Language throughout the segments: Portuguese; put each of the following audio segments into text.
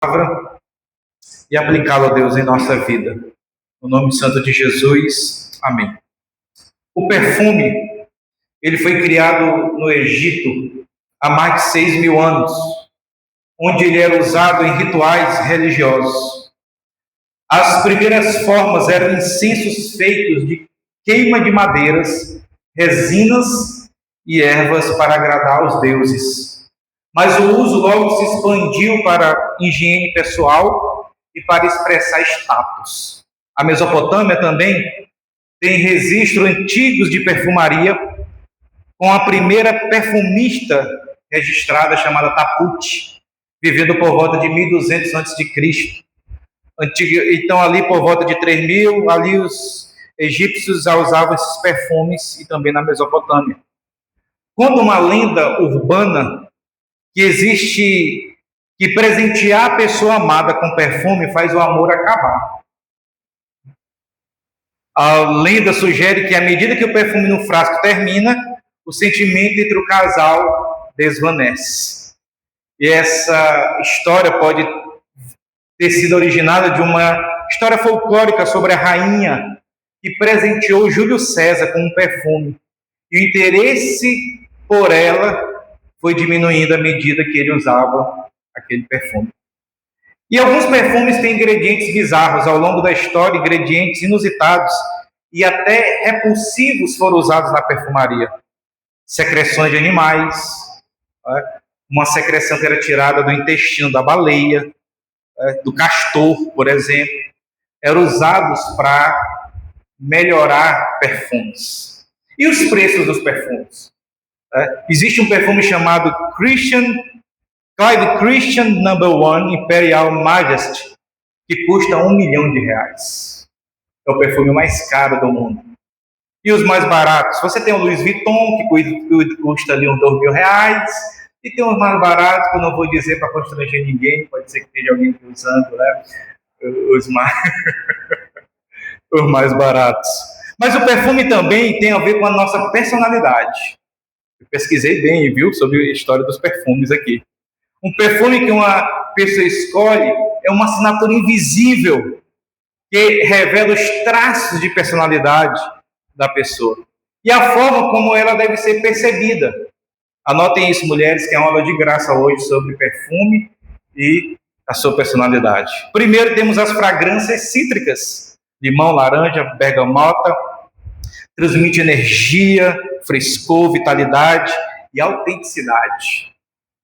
palavra e aplicá-la, ó Deus, em nossa vida. No nome santo de Jesus, amém. O perfume, ele foi criado no Egito há mais de 6.000 anos, onde ele era usado em rituais religiosos. As primeiras formas eram incensos feitos de queima de madeiras, resinas e ervas para agradar aos deuses. Mas o uso logo se expandiu para higiene pessoal e para expressar status. A Mesopotâmia também tem registros antigos de perfumaria, com a primeira perfumista registrada, chamada Taput, vivendo por volta de 1200 a.C. Então, ali por volta de 3000, ali os egípcios já usavam esses perfumes, e também na Mesopotâmia. Conta uma lenda urbana que existe, que presentear a pessoa amada com perfume faz o amor acabar. A lenda sugere que à medida que o perfume no frasco termina, o sentimento entre o casal desvanece. E essa história pode ter sido originada de uma história folclórica sobre a rainha que presenteou Júlio César com um perfume. E o interesse por ela foi diminuindo à medida que ele usava aquele perfume. E alguns perfumes têm ingredientes bizarros. Ao longo da história, ingredientes inusitados e até repulsivos foram usados na perfumaria. Secreções de animais, uma secreção que era tirada do intestino da baleia, do castor, por exemplo, eram usados para melhorar perfumes. E os preços dos perfumes? Existe um perfume chamado Clive Christian No. 1 Imperial Majesty, que custa R$1 milhão. É o perfume mais caro do mundo. E os mais baratos? Você tem o Louis Vuitton, que custa ali uns R$2.000, e tem os mais baratos, que eu não vou dizer para constranger ninguém, pode ser que esteja alguém usando, né? Os mais baratos. Mas o perfume também tem a ver com a nossa personalidade. Eu pesquisei bem, viu, sobre a história dos perfumes aqui. Um perfume que uma pessoa escolhe é uma assinatura invisível que revela os traços de personalidade da pessoa e a forma como ela deve ser percebida. Anotem isso, mulheres, que é uma aula de graça hoje sobre perfume e a sua personalidade. Primeiro temos as fragrâncias cítricas: limão, laranja, bergamota. Transmite energia, frescor, vitalidade e autenticidade.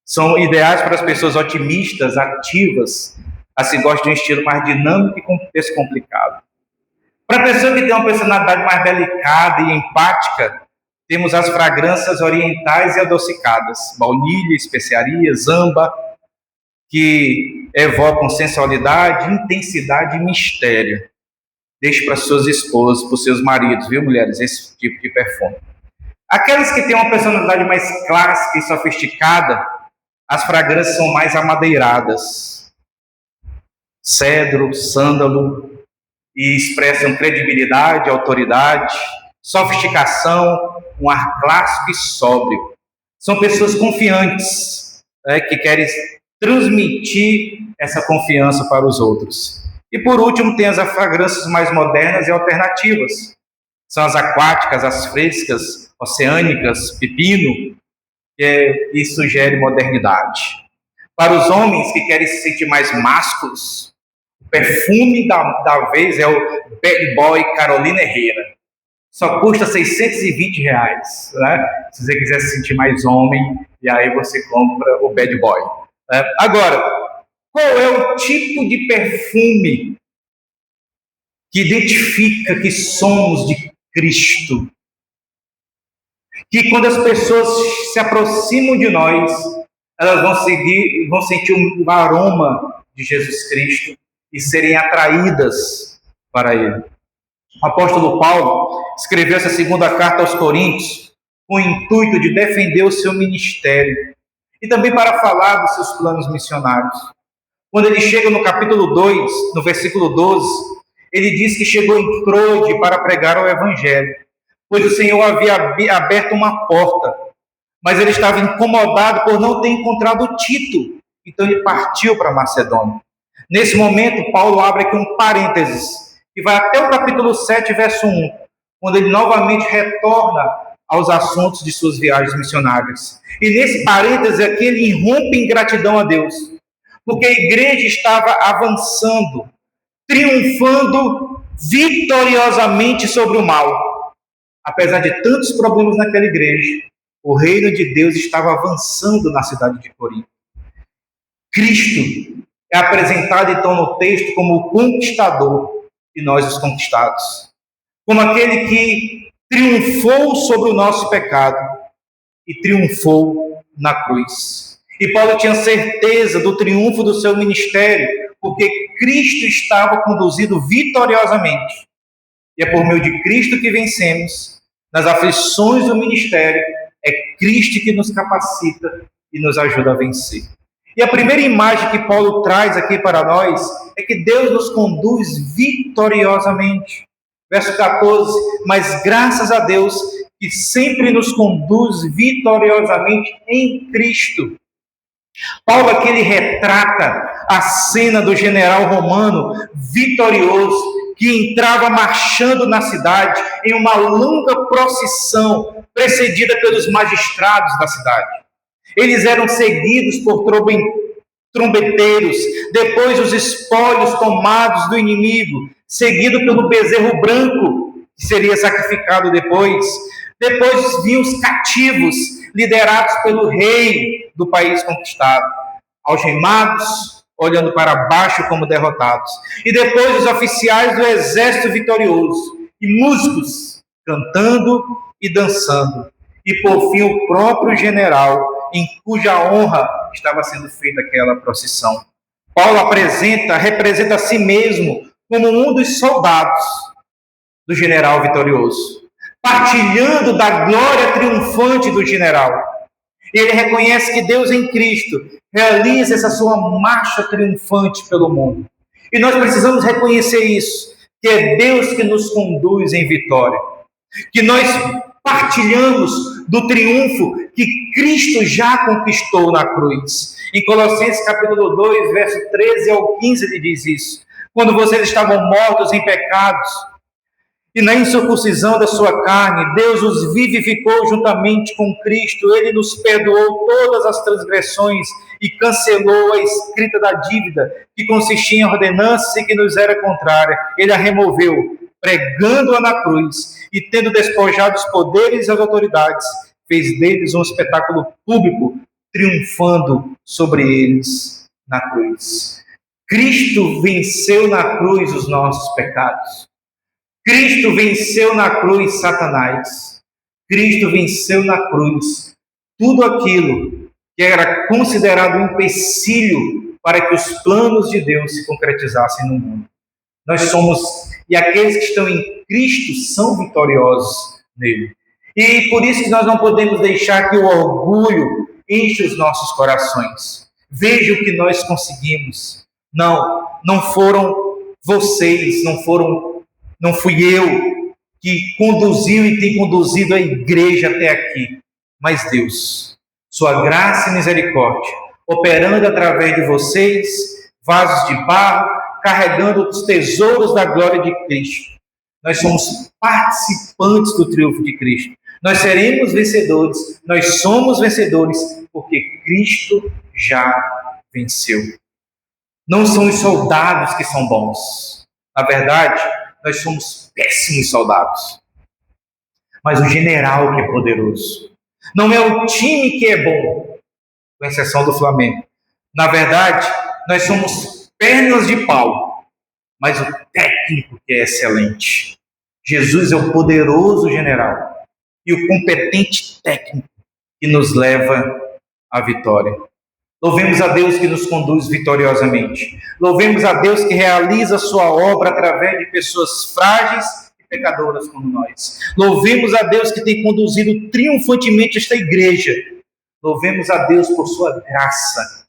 São ideais para as pessoas otimistas, ativas, assim gostam de um estilo mais dinâmico e descomplicado. Para a pessoa que tem uma personalidade mais delicada e empática, temos as fragrâncias orientais e adocicadas: baunilha, especiarias, âmbar, que evocam sensualidade, intensidade e mistério. Deixe para suas esposas, para os seus maridos, viu, mulheres, esse tipo de perfume. Aquelas que têm uma personalidade mais clássica e sofisticada, as fragrâncias são mais amadeiradas. Cedro, sândalo, e expressam credibilidade, autoridade, sofisticação, um ar clássico e sóbrio. São pessoas confiantes, que querem transmitir essa confiança para os outros. E por último, tem as fragrâncias mais modernas e alternativas. São as aquáticas, as frescas, oceânicas, pepino, que sugere modernidade. Para os homens que querem se sentir mais másculos, o perfume da vez é o Bad Boy Carolina Herrera. Só custa R$620, né? Se você quiser se sentir mais homem, e aí você compra o Bad Boy. Agora, qual é o tipo de perfume que identifica que somos de Cristo? Que quando as pessoas se aproximam de nós, elas vão sentir um aroma de Jesus Cristo e serem atraídas para Ele. O apóstolo Paulo escreveu essa segunda carta aos Coríntios com o intuito de defender o seu ministério e também para falar dos seus planos missionários. Quando ele chega no capítulo 2, no versículo 12, ele diz que chegou em Troade para pregar o evangelho, pois o Senhor havia aberto uma porta, mas ele estava incomodado por não ter encontrado Tito, então ele partiu para Macedônia. Nesse momento, Paulo abre aqui um parênteses, que vai até o capítulo 7, verso 1, quando ele novamente retorna aos assuntos de suas viagens missionárias. E nesse parênteses aqui, ele irrompe em gratidão a Deus, porque a igreja estava avançando, triunfando vitoriosamente sobre o mal. Apesar de tantos problemas naquela igreja, o reino de Deus estava avançando na cidade de Corinto. Cristo é apresentado então no texto como o conquistador e nós os conquistados, como aquele que triunfou sobre o nosso pecado e triunfou na cruz. E Paulo tinha certeza do triunfo do seu ministério, porque Cristo estava conduzido vitoriosamente. E é por meio de Cristo que vencemos. Nas aflições do ministério, é Cristo que nos capacita e nos ajuda a vencer. E a primeira imagem que Paulo traz aqui para nós é que Deus nos conduz vitoriosamente. Verso 14, mas graças a Deus que sempre nos conduz vitoriosamente em Cristo. Paulo aqui ele retrata a cena do general romano vitorioso, que entrava marchando na cidade em uma longa procissão, precedida pelos magistrados da cidade. Eles eram seguidos por trombeteiros, depois os espólios tomados do inimigo, seguido pelo bezerro branco, que seria sacrificado depois. Depois vinham os cativos, liderados pelo rei do país conquistado, algemados, olhando para baixo como derrotados. E depois os oficiais do exército vitorioso, e músicos, cantando e dançando. E por fim o próprio general, em cuja honra estava sendo feita aquela procissão. Paulo representa a si mesmo como um dos soldados do general vitorioso, partilhando da glória triunfante do general. Ele reconhece que Deus em Cristo realiza essa sua marcha triunfante pelo mundo. E nós precisamos reconhecer isso, que é Deus que nos conduz em vitória. Que nós partilhamos do triunfo que Cristo já conquistou na cruz. Em Colossenses capítulo 2, verso 13 ao 15, ele diz isso. Quando vocês estavam mortos em pecados e na incircuncisão da sua carne, Deus os vivificou juntamente com Cristo. Ele nos perdoou todas as transgressões e cancelou a escrita da dívida, que consistia em ordenança e que nos era contrária. Ele a removeu, pregando-a na cruz, e tendo despojado os poderes e as autoridades, fez deles um espetáculo público, triunfando sobre eles na cruz. Cristo venceu na cruz os nossos pecados. Cristo venceu na cruz Satanás. Cristo venceu na cruz tudo aquilo que era considerado um empecilho para que os planos de Deus se concretizassem no mundo. Nós somos, e aqueles que estão em Cristo são vitoriosos nele. E por isso que nós não podemos deixar que o orgulho enche os nossos corações. Veja o que nós conseguimos. Não foram vocês, não fui eu que conduziu e tem conduzido a igreja até aqui, mas Deus, sua graça e misericórdia, operando através de vocês, vasos de barro, carregando os tesouros da glória de Cristo. Nós somos participantes do triunfo de Cristo. Nós seremos vencedores, nós somos vencedores, porque Cristo já venceu. Não são os soldados que são bons. Na verdade, nós somos péssimos soldados. Mas o general que é poderoso. Não é o time que é bom, com exceção do Flamengo. Na verdade, nós somos pernas de pau, mas o técnico que é excelente. Jesus é o poderoso general e o competente técnico que nos leva à vitória. Louvemos a Deus que nos conduz vitoriosamente. Louvemos a Deus que realiza a sua obra através de pessoas frágeis e pecadoras como nós. Louvemos a Deus que tem conduzido triunfantemente esta igreja. Louvemos a Deus por sua graça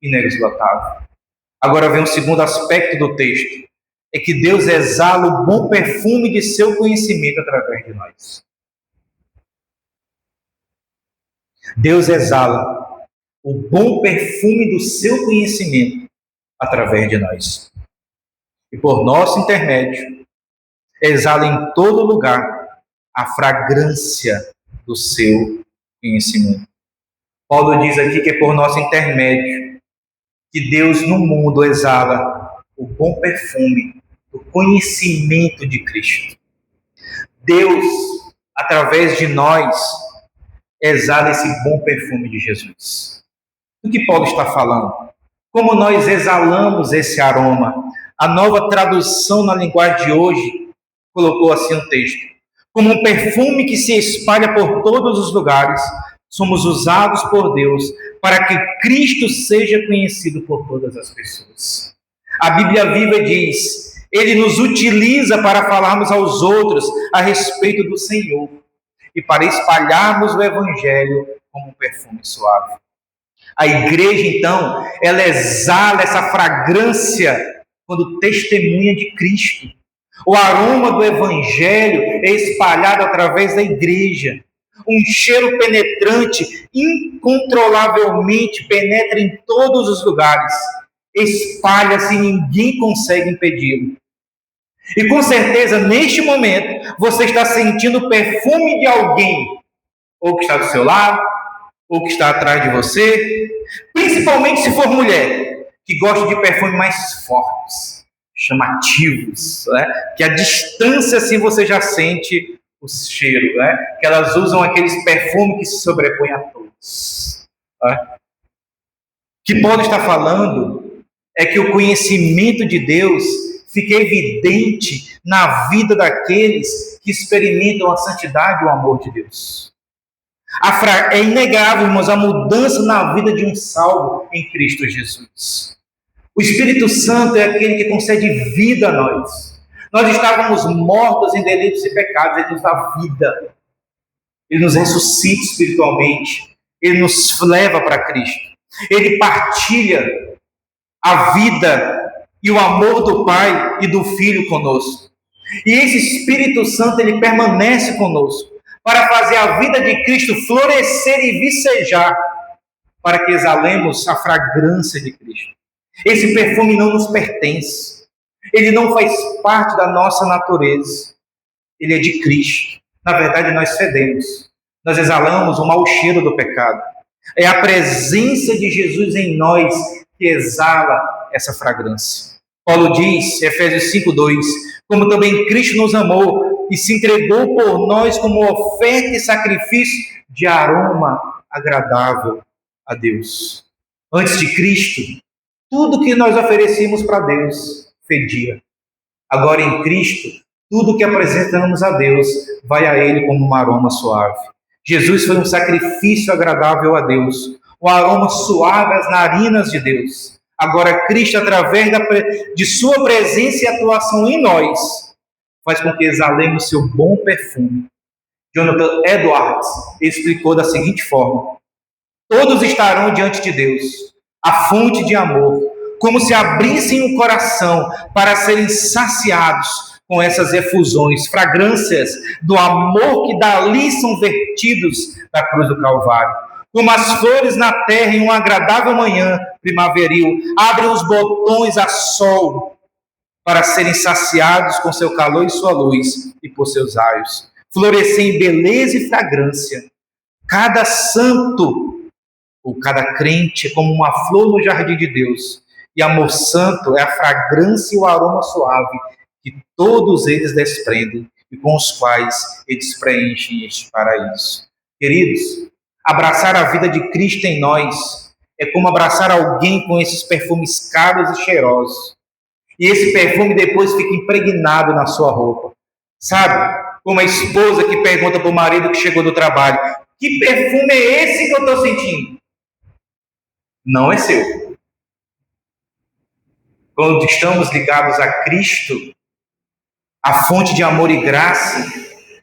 inesgotável. Agora vem o segundo aspecto do texto. É que Deus exala o bom perfume de seu conhecimento através de nós. Deus exala o bom perfume do seu conhecimento através de nós. E por nosso intermédio, exala em todo lugar a fragrância do seu conhecimento. Paulo diz aqui que é por nosso intermédio que Deus no mundo exala o bom perfume do conhecimento de Cristo. Deus, através de nós, exala esse bom perfume de Jesus. O que Paulo está falando? Como nós exalamos esse aroma? A Nova Tradução na linguagem de hoje colocou assim o texto: como um perfume que se espalha por todos os lugares, somos usados por Deus para que Cristo seja conhecido por todas as pessoas. A Bíblia Viva diz: Ele nos utiliza para falarmos aos outros a respeito do Senhor e para espalharmos o Evangelho como um perfume suave. A igreja, então, ela exala essa fragrância quando testemunha de Cristo. O aroma do Evangelho é espalhado através da igreja. Um cheiro penetrante, incontrolavelmente penetra em todos os lugares. Espalha-se e ninguém consegue impedi-lo. E com certeza, neste momento, você está sentindo o perfume de alguém, ou que está do seu lado, ou que está atrás de você, principalmente se for mulher, que gosta de perfumes mais fortes, chamativos, né? Que a distância assim você já sente o cheiro, né? Que elas usam aqueles perfumes que se sobrepõem a todos. Né? O que Paulo está falando é que o conhecimento de Deus fica evidente na vida daqueles que experimentam a santidade e o amor de Deus. É inegável, irmãos, a mudança na vida de um salvo em Cristo Jesus. O Espírito Santo é aquele que concede vida a nós. Nós estávamos mortos em delitos e pecados, Ele nos dá vida. Ele nos ressuscita espiritualmente. Ele nos leva para Cristo. Ele partilha a vida e o amor do Pai e do Filho conosco. E esse Espírito Santo, ele permanece conosco para fazer a vida de Cristo florescer e vicejar, para que exalemos a fragrância de Cristo. Esse perfume não nos pertence, ele não faz parte da nossa natureza, ele é de Cristo. Na verdade, nós fedemos, nós exalamos o mau cheiro do pecado. É a presença de Jesus em nós que exala essa fragrância. Paulo diz, Efésios 5:2, como também Cristo nos amou e se entregou por nós como oferta e sacrifício de aroma agradável a Deus. Antes de Cristo, tudo que nós oferecíamos para Deus fedia. Agora em Cristo, tudo que apresentamos a Deus vai a Ele como um aroma suave. Jesus foi um sacrifício agradável a Deus, um aroma suave às narinas de Deus. Agora Cristo, através de sua presença e atuação em nós, faz com que exalemos seu bom perfume. Jonathan Edwards explicou da seguinte forma: todos estarão diante de Deus, a fonte de amor, como se abrissem o coração para serem saciados com essas efusões, fragrâncias do amor que dali são vertidos da cruz do Calvário. Como as flores na terra em uma agradável manhã primaveril, abrem os botões a sol para serem saciados com seu calor e sua luz e por seus raios. Florescer em beleza e fragrância. Cada santo ou cada crente é como uma flor no jardim de Deus. E amor santo é a fragrância e o aroma suave que todos eles desprendem e com os quais eles preenchem este paraíso. Queridos, abraçar a vida de Cristo em nós é como abraçar alguém com esses perfumes caros e cheirosos. E esse perfume depois fica impregnado na sua roupa. Sabe? Como a esposa que pergunta para o marido que chegou do trabalho: que perfume é esse que eu estou sentindo? Não é seu. Quando estamos ligados a Cristo, a fonte de amor e graça,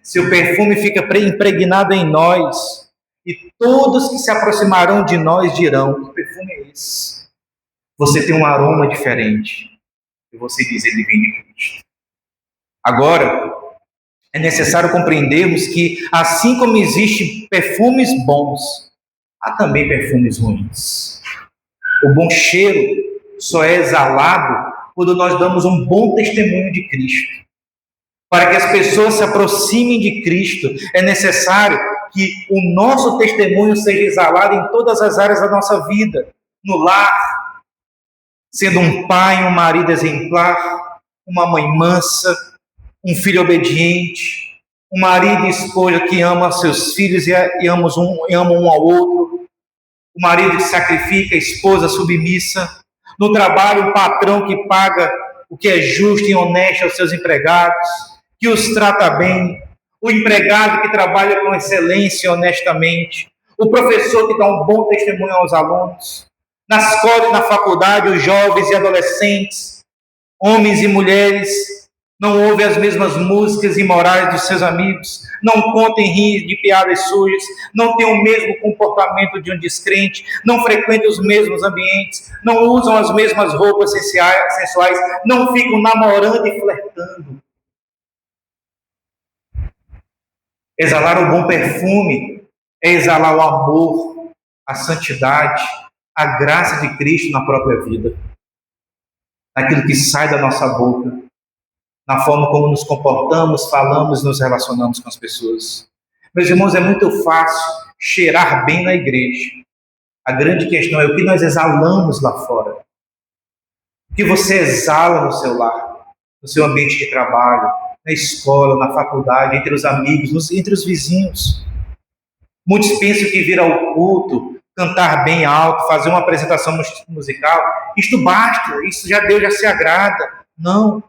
seu perfume fica impregnado em nós. E todos que se aproximarão de nós dirão: que perfume é esse? Você tem um aroma diferente. E você diz: ele vem de Cristo. Agora, é necessário compreendermos que, assim como existem perfumes bons, há também perfumes ruins. O bom cheiro só é exalado quando nós damos um bom testemunho de Cristo. Para que as pessoas se aproximem de Cristo, é necessário que o nosso testemunho seja exalado em todas as áreas da nossa vida. No lar, sendo um pai, um marido exemplar, uma mãe mansa, um filho obediente, um marido e esposa que ama seus filhos e amam um ao outro, o marido que sacrifica, a esposa submissa, no trabalho um patrão que paga o que é justo e honesto aos seus empregados, que os trata bem, o empregado que trabalha com excelência e honestamente, o professor que dá um bom testemunho aos alunos, na escola e na faculdade, os jovens e adolescentes, homens e mulheres, não ouvem as mesmas músicas imorais dos seus amigos, não contem rios de piadas sujas, não têm o mesmo comportamento de um descrente, não frequentam os mesmos ambientes, não usam as mesmas roupas sensuais, não ficam namorando e flertando. Exalar o bom perfume é exalar o amor, a santidade, a graça de Cristo na própria vida, naquilo que sai da nossa boca, na forma como nos comportamos, falamos, nos relacionamos com as pessoas. Meus irmãos, é muito fácil cheirar bem na igreja. A grande questão é o que nós exalamos lá fora. O que você exala no seu lar, no seu ambiente de trabalho, na escola, na faculdade, entre os amigos, entre os vizinhos. Muitos pensam que vir ao culto, cantar bem alto, fazer uma apresentação musical, isto basta, isso Deus já se agrada. Não.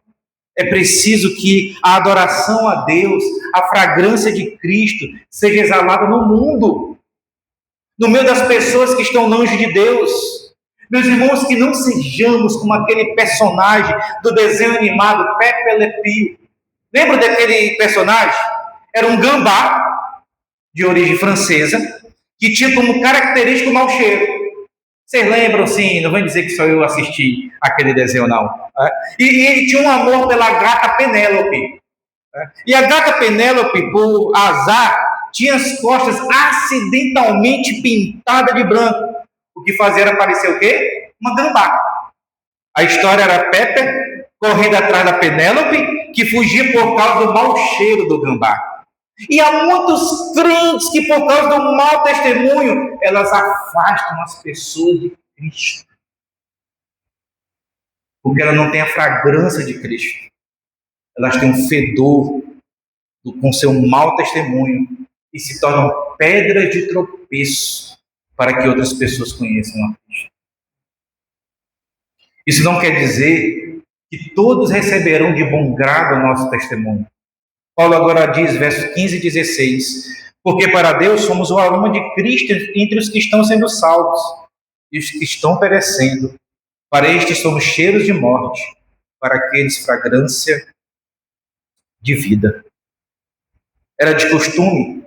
É preciso que a adoração a Deus, a fragrância de Cristo, seja exalada no mundo, no meio das pessoas que estão longe de Deus. Meus irmãos, que não sejamos como aquele personagem do desenho animado Pepe Le Pew. Lembra daquele personagem? Era um gambá, de origem francesa, que tinha como característico o mau cheiro. Vocês lembram, sim, não vão dizer que só eu assisti aquele desenho, não. E ele tinha um amor pela gata Penélope. E a gata Penélope, por azar, tinha as costas acidentalmente pintadas de branco. O que fazia era parecer o quê? Uma gambá. A história era Pepe correndo atrás da Penélope, que fugia por causa do mau cheiro do gambá. E há muitos crentes que, por causa do mau testemunho, elas afastam as pessoas de Cristo. Porque ela não tem a fragrância de Cristo. Elas têm um fedor com seu mau testemunho e se tornam pedras de tropeço para que outras pessoas conheçam a Cristo. Isso não quer dizer que todos receberão de bom grado o nosso testemunho. Paulo agora diz, verso 15 e 16, porque para Deus somos o aroma de Cristo entre os que estão sendo salvos e os que estão perecendo. Para estes somos cheiros de morte, para aqueles fragrância de vida. Era de costume,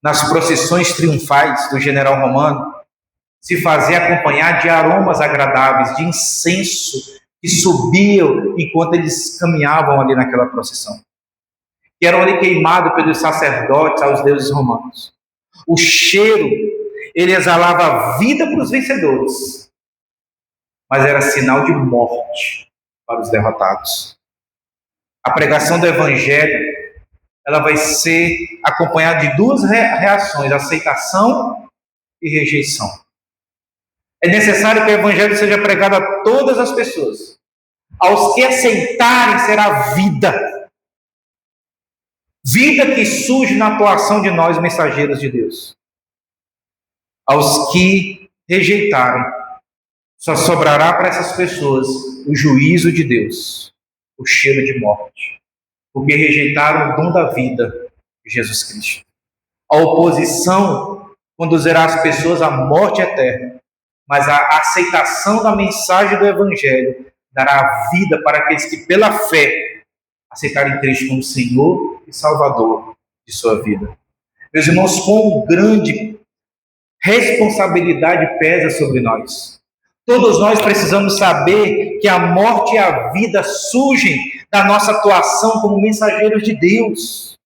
nas procissões triunfais do general romano, se fazer acompanhar de aromas agradáveis, de incenso que subiam enquanto eles caminhavam ali naquela procissão, que eram ali queimados pelos sacerdotes aos deuses romanos. O cheiro, ele exalava vida para os vencedores, mas era sinal de morte para os derrotados. A pregação do Evangelho, ela vai ser acompanhada de duas reações, aceitação e rejeição. É necessário que o Evangelho seja pregado a todas as pessoas. Aos que aceitarem será vida. Vida que surge na atuação de nós, mensageiros de Deus. Aos que rejeitarem, só sobrará para essas pessoas o juízo de Deus, o cheiro de morte, porque rejeitaram o dom da vida de Jesus Cristo. A oposição conduzirá as pessoas à morte eterna, mas a aceitação da mensagem do Evangelho dará vida para aqueles que, pela fé, aceitarem Cristo como Senhor e Salvador de sua vida. Meus irmãos, quão grande responsabilidade pesa sobre nós. Todos nós precisamos saber que a morte e a vida surgem da nossa atuação como mensageiros de Deus.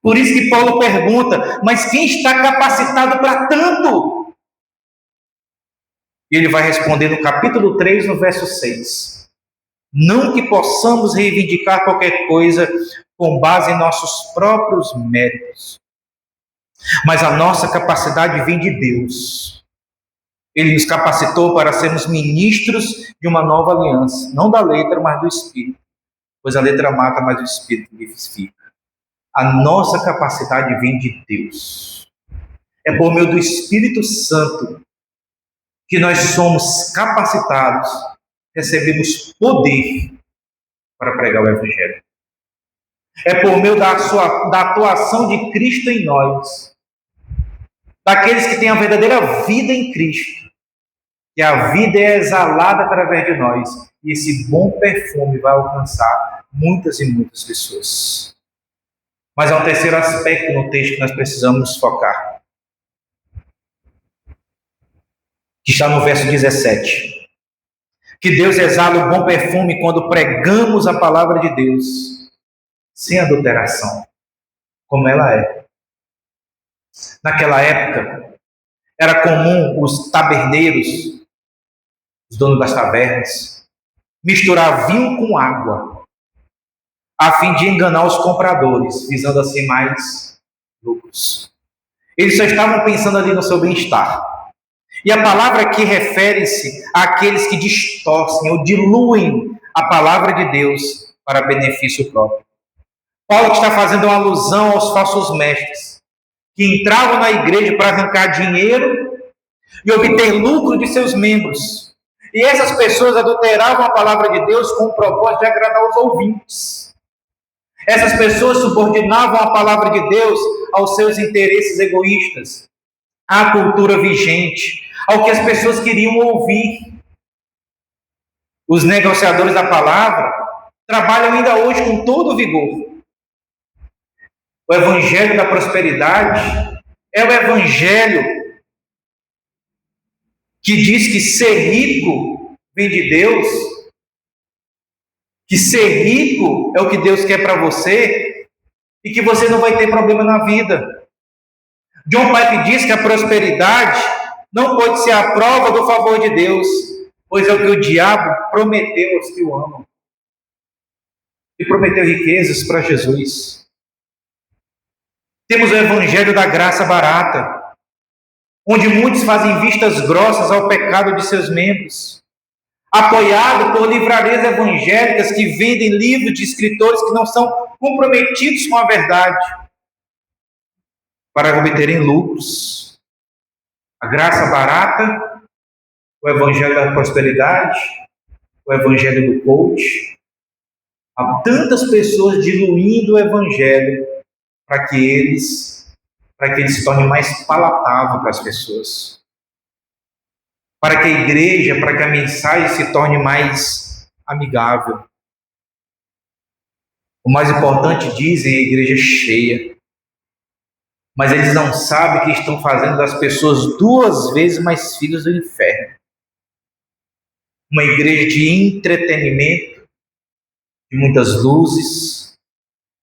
Por isso que Paulo pergunta, mas quem está capacitado para tanto? E ele vai responder no capítulo 3, no verso 6. Não que possamos reivindicar qualquer coisa com base em nossos próprios méritos, mas a nossa capacidade vem de Deus. Ele nos capacitou para sermos ministros de uma nova aliança, não da letra, mas do Espírito, pois a letra mata, mas o Espírito vivifica. A nossa capacidade vem de Deus. É por meio do Espírito Santo que nós somos capacitados, recebemos poder para pregar o Evangelho. É por meio da atuação de Cristo em nós, daqueles que têm a verdadeira vida em Cristo, que a vida é exalada através de nós, e esse bom perfume vai alcançar muitas e muitas pessoas. Mas há um terceiro aspecto no texto que nós precisamos focar, que está no verso 17. Que Deus exala o bom perfume quando pregamos a palavra de Deus, sem adulteração, como ela é. Naquela época, era comum os taberneiros, os donos das tavernas, misturar vinho com água, a fim de enganar os compradores, visando assim mais lucros. Eles só estavam pensando ali no seu bem-estar. E a palavra aqui refere-se àqueles que distorcem ou diluem a palavra de Deus para benefício próprio. Paulo está fazendo uma alusão aos falsos mestres, que entravam na igreja para arrancar dinheiro e obter lucro de seus membros. E essas pessoas adulteravam a palavra de Deus com o propósito de agradar os ouvintes. Essas pessoas subordinavam a palavra de Deus aos seus interesses egoístas, à cultura vigente, ao que as pessoas queriam ouvir. Os negociadores da palavra trabalham ainda hoje com todo o vigor. O evangelho da prosperidade é o evangelho que diz que ser rico vem de Deus, que ser rico é o que Deus quer para você e que você não vai ter problema na vida. John Piper diz que a prosperidade não pode ser a prova do favor de Deus, pois é o que o diabo prometeu aos que o amam. E prometeu riquezas para Jesus. Temos o evangelho da graça barata, onde muitos fazem vistas grossas ao pecado de seus membros, apoiado por livrarias evangélicas que vendem livros de escritores que não são comprometidos com a verdade, para obterem lucros. A graça barata, o evangelho da prosperidade, o evangelho do coach. Há tantas pessoas diluindo o evangelho para que ele se torne mais palatável para as pessoas. Para que a igreja, para que a mensagem se torne mais amigável. O mais importante, dizem, é a igreja cheia. Mas eles não sabem que estão fazendo das pessoas 2 vezes mais filhos do inferno. Uma igreja de entretenimento, de muitas luzes,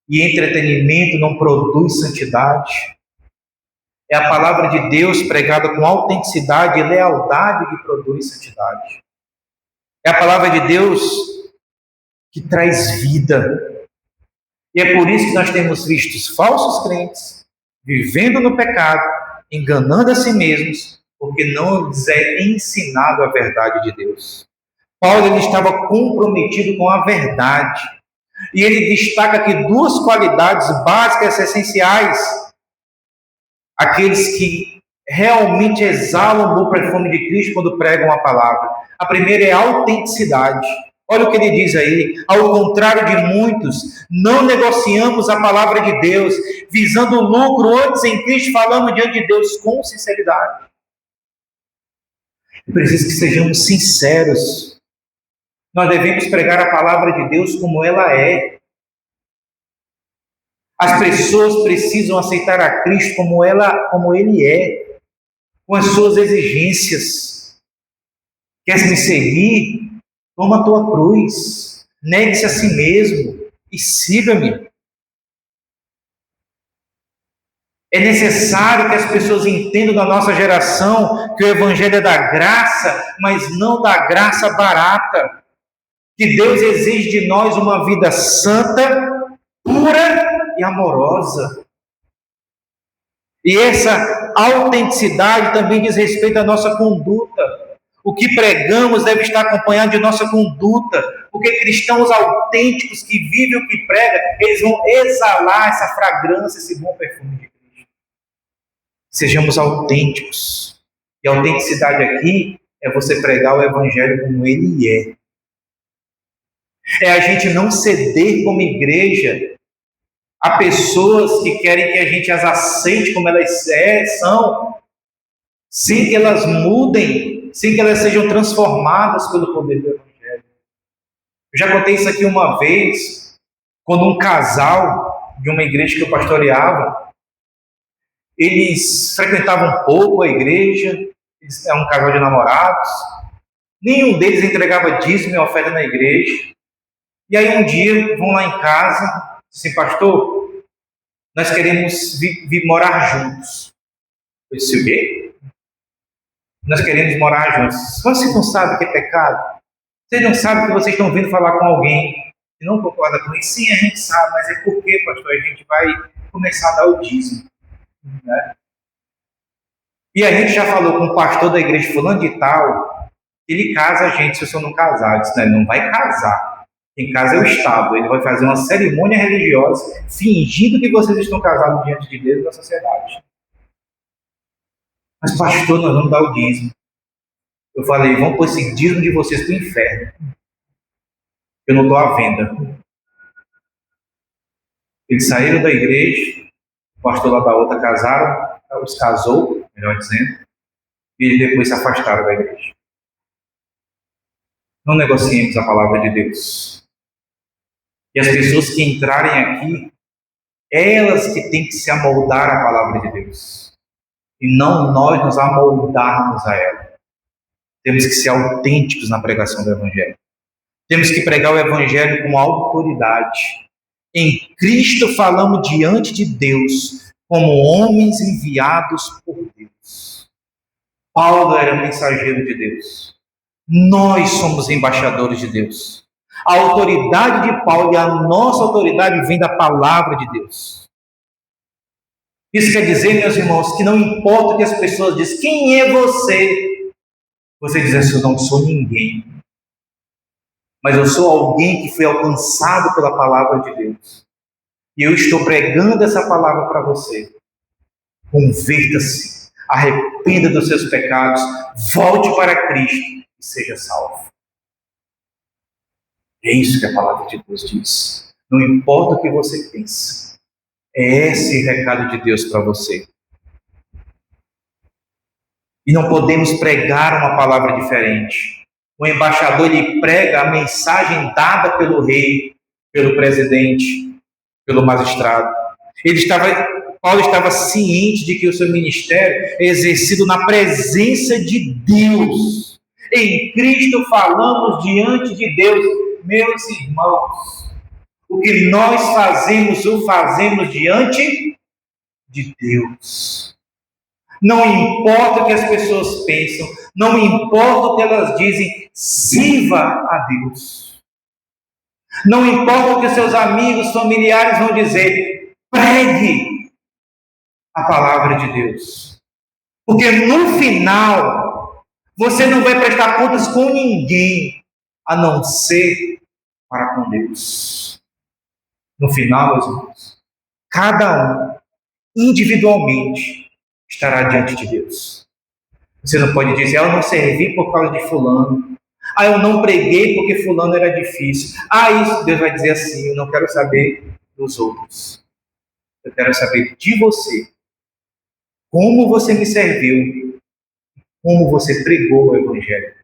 e entretenimento não produz santidade. É a palavra de Deus pregada com autenticidade e lealdade que produz santidade. É a palavra de Deus que traz vida. E é por isso que nós temos visto os falsos crentes vivendo no pecado, enganando a si mesmos, porque não lhes é ensinado a verdade de Deus. Paulo ele estava comprometido com a verdade. E ele destaca aqui 2 qualidades básicas, essenciais. Aqueles que realmente exalam o bom perfume de Cristo quando pregam a palavra. A primeira é a autenticidade. Olha o que ele diz aí. Ao contrário de muitos, não negociamos a palavra de Deus, visando o lucro, antes em Cristo falamos diante de Deus com sinceridade. É preciso que sejamos sinceros. Nós devemos pregar a palavra de Deus como ela é. As pessoas precisam aceitar a Cristo como Ele é, com as suas exigências. Quer me seguir? Toma a tua cruz, negue-se a si mesmo e siga-me. É necessário que as pessoas entendam da nossa geração que o Evangelho é da graça, mas não da graça barata. Que Deus exige de nós uma vida santa, pura e amorosa. E essa autenticidade também diz respeito à nossa conduta. O que pregamos deve estar acompanhado de nossa conduta, porque cristãos autênticos que vivem o que pregam, eles vão exalar essa fragrância, esse bom perfume de Cristo. Sejamos autênticos. E a autenticidade aqui é você pregar o Evangelho como ele é. É a gente não ceder como igreja a pessoas que querem que a gente as aceite como elas são, sem que elas mudem, sem que elas sejam transformadas pelo poder do Evangelho. Eu já contei isso aqui uma vez, quando um casal de uma igreja que eu pastoreava, eles frequentavam pouco a igreja, eles eram um casal de namorados, nenhum deles entregava dízimo e oferta na igreja. E aí um dia vão lá em casa, assim, pastor, nós queremos vir morar juntos. Eu disse, o quê? Nós queremos morar juntos. Vocês não sabem o que é pecado? Vocês não sabem que vocês estão vindo falar com alguém que não concorda com isso? Sim, a gente sabe, mas é porque, pastor, a gente vai começar a dar o dízimo. Né? E a gente já falou com o pastor da igreja fulano de tal, ele casa a gente se o senhor não casar. Eu disse, não, ele não vai casar. Quem casa é o Estado. Ele vai fazer uma cerimônia religiosa fingindo que vocês estão casados diante de Deus e da sociedade. Mas pastor, nós vamos dar o dízimo. Eu falei, vamos pôr esse dízimo de vocês para o inferno. Eu não estou à venda. Eles saíram da igreja, o pastor lá da outra casaram, os casou, melhor dizendo, e eles depois se afastaram da igreja. Não negociemos a palavra de Deus. E as pessoas que entrarem aqui, elas que têm que se amoldar à palavra de Deus. E não nós nos amoldarmos a ela. Temos que ser autênticos na pregação do Evangelho. Temos que pregar o Evangelho com autoridade. Em Cristo falamos diante de Deus, como homens enviados por Deus. Paulo era mensageiro de Deus. Nós somos embaixadores de Deus. A autoridade de Paulo e a nossa autoridade vem da palavra de Deus. Isso quer dizer, meus irmãos, que não importa o que as pessoas dizem, quem é você? Você diz assim, eu não sou ninguém. Mas eu sou alguém que foi alcançado pela palavra de Deus. E eu estou pregando essa palavra para você. Converta-se, arrependa dos seus pecados, volte para Cristo e seja salvo. É isso que a palavra de Deus diz. Não importa o que você pensa. É esse recado de Deus para você. E não podemos pregar uma palavra diferente. O embaixador, ele prega a mensagem dada pelo rei, pelo presidente, pelo magistrado. Paulo estava ciente de que o seu ministério é exercido na presença de Deus. Em Cristo falamos diante de Deus. Meus irmãos, o que nós fazemos, o fazemos diante de Deus. Não importa o que as pessoas pensam, não importa o que elas dizem, sirva a Deus. Não importa o que seus amigos, familiares vão dizer, pregue a palavra de Deus. Porque no final, você não vai prestar contas com ninguém, a não ser para com Deus. No final, meus irmãos, cada um, individualmente, estará diante de Deus. Você não pode dizer, eu não servi por causa de fulano. Eu não preguei porque fulano era difícil. Isso Deus vai dizer assim, eu não quero saber dos outros. Eu quero saber de você. Como você me serviu. Como você pregou o Evangelho.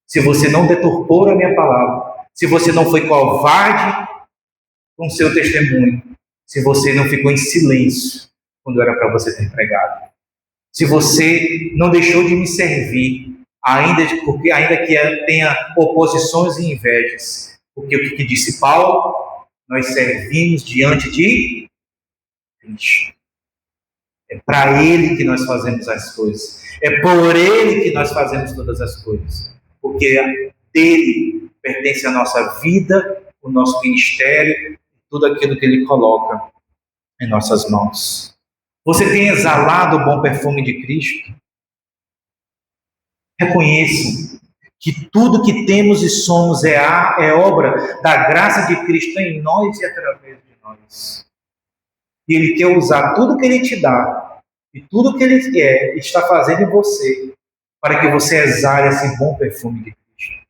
Se você não deturpou a minha palavra. Se você não foi covarde com o seu testemunho. Se você não ficou em silêncio quando era para você ter pregado. Se você não deixou de me servir, ainda que tenha oposições e invejas. Porque o que disse Paulo? Nós servimos diante de Cristo. É para Ele que nós fazemos as coisas. É por Ele que nós fazemos todas as coisas. Porque dele pertence a nossa vida, o nosso ministério, tudo aquilo que Ele coloca em nossas mãos. Você tem exalado o bom perfume de Cristo? Reconheçam que tudo que temos e somos é obra da graça de Cristo em nós e através de nós. E Ele quer usar tudo que Ele te dá e tudo que Ele quer está fazendo em você para que você exale esse bom perfume de Cristo.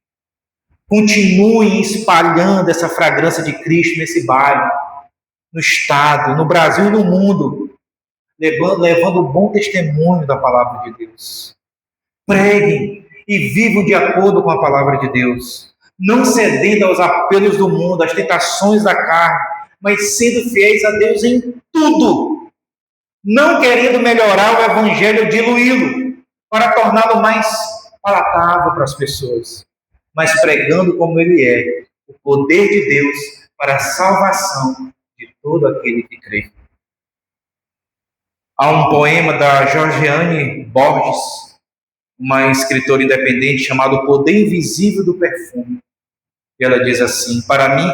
Continue espalhando essa fragrância de Cristo nesse bairro, no estado, no Brasil e no mundo, levando o bom testemunho da palavra de Deus. Preguem e vivam de acordo com a palavra de Deus, não cedendo aos apelos do mundo, às tentações da carne, mas sendo fiéis a Deus em tudo, não querendo melhorar o evangelho, diluí-lo, para torná-lo mais palatável para as pessoas, mas pregando como ele é, o poder de Deus para a salvação de todo aquele que crê. Há um poema da Georgiane Borges, uma escritora independente, chamado O Poder Invisível do Perfume. E ela diz assim: para mim,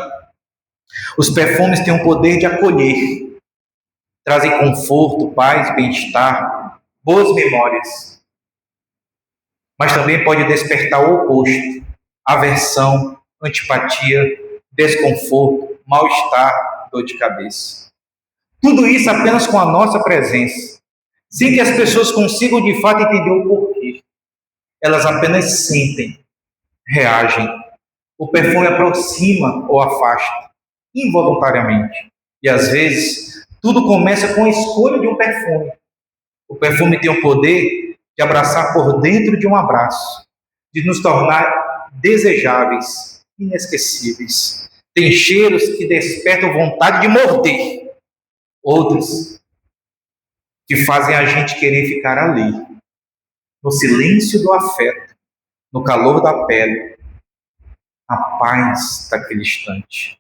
os perfumes têm o poder de acolher, trazem conforto, paz, bem-estar, boas memórias. Mas também pode despertar o oposto: aversão, antipatia, desconforto, mal-estar, dor de cabeça. Tudo isso apenas com a nossa presença, sem que as pessoas consigam de fato entender o porquê. Elas apenas sentem, reagem. O perfume aproxima ou afasta, involuntariamente. E às vezes, tudo começa com a escolha de um perfume. O perfume tem o poder de abraçar por dentro de um abraço, de nos tornar desejáveis, inesquecíveis. Tem cheiros que despertam vontade de morder. Outros que fazem a gente querer ficar ali, no silêncio do afeto, no calor da pele, a paz daquele instante.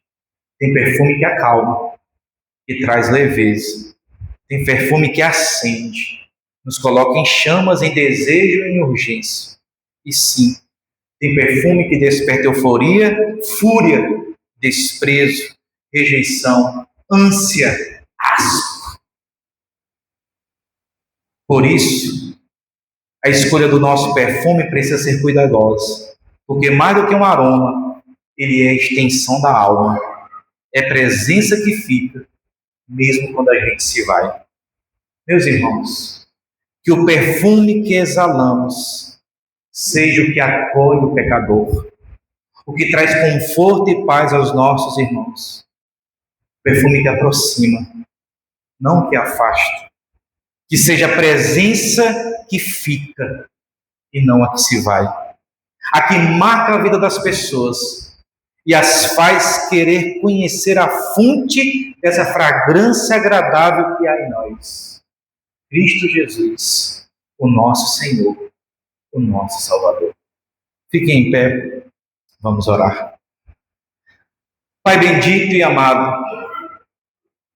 Tem perfume que acalma, que traz leveza. Tem perfume que acende, nos coloca em chamas, em desejo e em urgência. E sim, tem perfume que desperta euforia, fúria, desprezo, rejeição, ânsia, asco. Por isso, a escolha do nosso perfume precisa ser cuidadosa, porque mais do que um aroma, ele é a extensão da alma, é presença que fica, mesmo quando a gente se vai. Meus irmãos, que o perfume que exalamos seja o que acolhe o pecador, o que traz conforto e paz aos nossos irmãos. Perfume que aproxima, não que afasta. Que seja a presença que fica e não a que se vai. A que marca a vida das pessoas e as faz querer conhecer a fonte dessa fragrância agradável que há em nós. Cristo Jesus, o nosso Senhor, o nosso Salvador. Fiquem em pé, vamos orar. Pai bendito e amado,